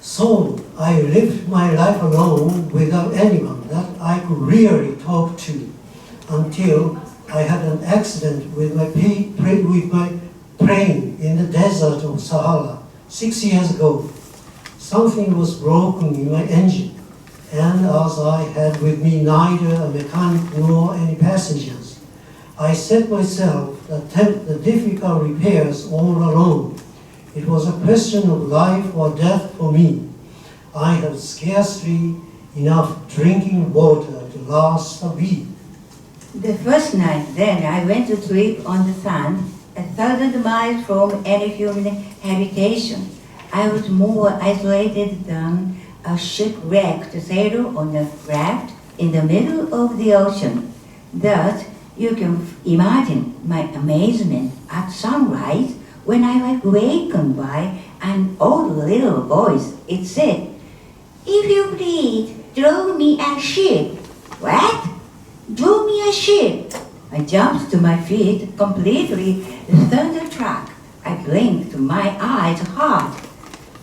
So I lived my life alone without anyone that I could really talk to until I had an accident with my plane in the desert of Sahara 6 years ago. Something was broken in my engine, and as I had with me neither a mechanic nor any passengers, I set myself to attempt the difficult repairs all alone. It was a question of life or death for me. I had scarcely enough drinking water to last a week. The first night, then, I went to sleep on the sand, 1,000 miles from any human habitation. I was more isolated than a shipwrecked sailor on a raft in the middle of the ocean. Thus, you can imagine my amazement at sunrise when I was wakened by an old little voice. It said, "If you please, draw me a ship." What? Draw me a ship? I jumped to my feet, completely thunderstruck. I blinked my eyes hard.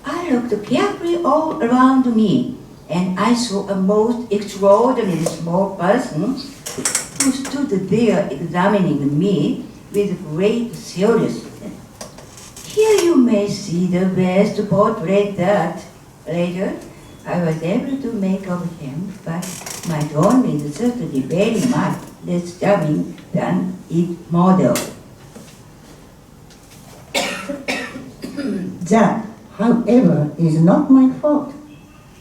I looked carefully all around me, and I saw a most extraordinary small person who stood there examining me with great seriousness. Here you may see the best portrait that, later, I was able to make of him, but my drawing is certainly very much less charming than its model. That, however, is not my fault.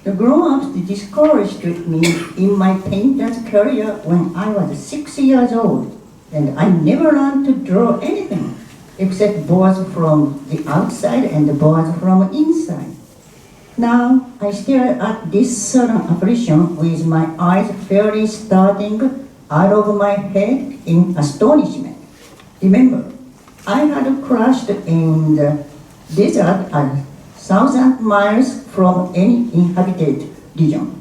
The grown-ups discouraged me in my painter's career when I was 6 years old, and I never learned to draw anything except birds from the outside and the birds from inside. Now I stare at this sudden apparition with my eyes fairly starting out of my head in astonishment. Remember, I had crashed in the desert 1,000 miles from any inhabited region,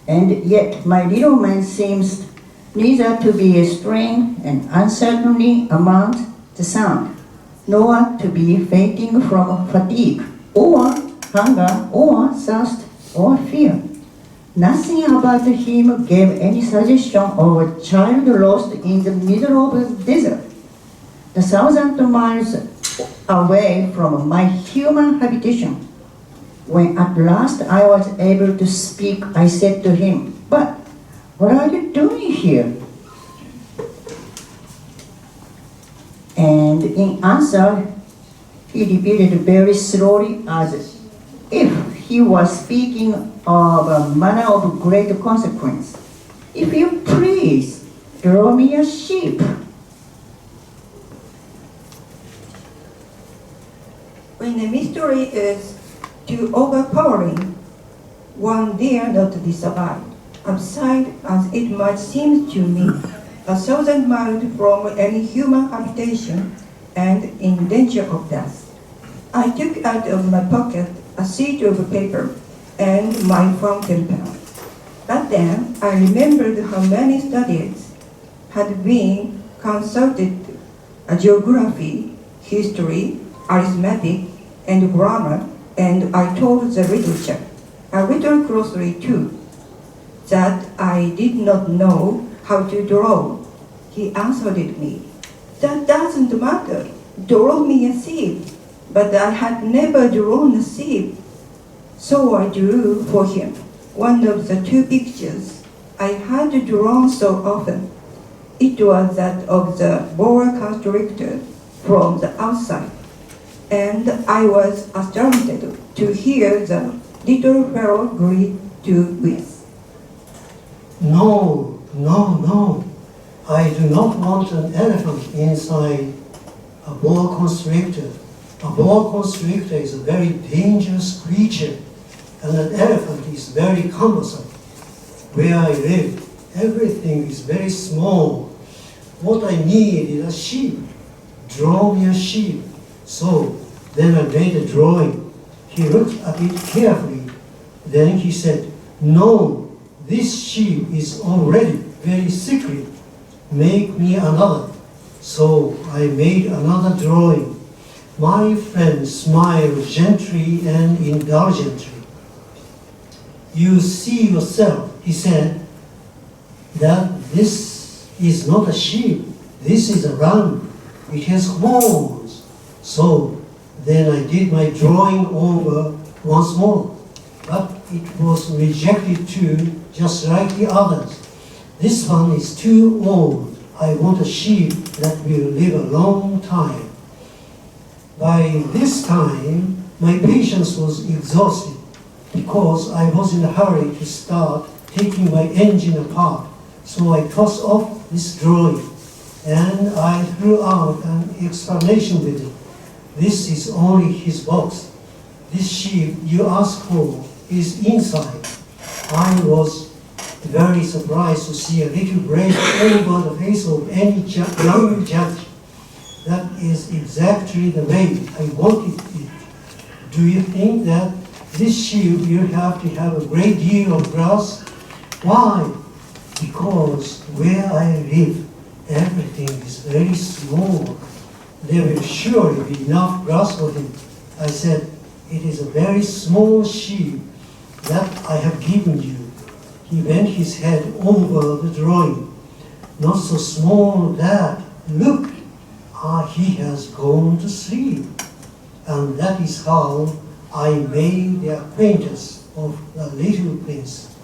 and yet my little man seems neither to be straying and uncertainly among the sound, nor to be fainting from fatigue, or hunger, or thirst, or fear. Nothing about him gave any suggestion of a child lost in the middle of the desert, 1,000 miles away from my human habitation. When at last I was able to speak, I said to him, "But what are you doing here?" And in answer, he repeated very slowly as if he was speaking of a matter of great consequence, "If you please, draw me a sheep." When a mystery is too overpowering, one dare not disavow, absurd as it might seem to me, 1,000 miles from any human habitation and in danger of death. I took out of my pocket a sheet of paper and my fountain pen. But then I remembered how many studies had been consulted, geography, history, arithmetic, and grammar, and I told the literature, a little closely too, that I did not know how to draw. He answered me, "That doesn't matter, draw me a sheep." But I had never drawn a sheep. So I drew for him one of the two pictures I had drawn so often. It was that of the boa constrictor from the outside, and I was astounded to hear the little fellow greet with, No, no, no. I do not want an elephant inside a boa constrictor. A boa constrictor is a very dangerous creature, and an elephant is very cumbersome. Where I live, everything is very small. What I need is a sheep. Draw me a sheep. So then I made a drawing. He looked at it carefully. Then he said, "No, this sheep is already very sickly. Make me another." So I made another drawing. My friend smiled gently and indulgently. you see yourself, he said, that this is not a sheep, this is a ram. It has horns. So then I did my drawing over once more, but it was rejected too, just like the others. This one is too old. I want a sheep that will live a long time. By this time, my patience was exhausted because I was in a hurry to start taking my engine apart. So I tossed off this drawing and I threw out an explanation with it. This is only his box. This sheep you asked for is inside. I was very surprised to see a little break over the face of any young judge. That is exactly the way I wanted it. Do you think that this sheep will have to have a great deal of grass? Why? Because where I live, everything is very small. There will surely be enough grass for him. I said, it is a very small sheep that I have given you. He bent his head over the drawing. Not so small that, look, he has gone to sleep. And that is how I made the acquaintance of the little prince.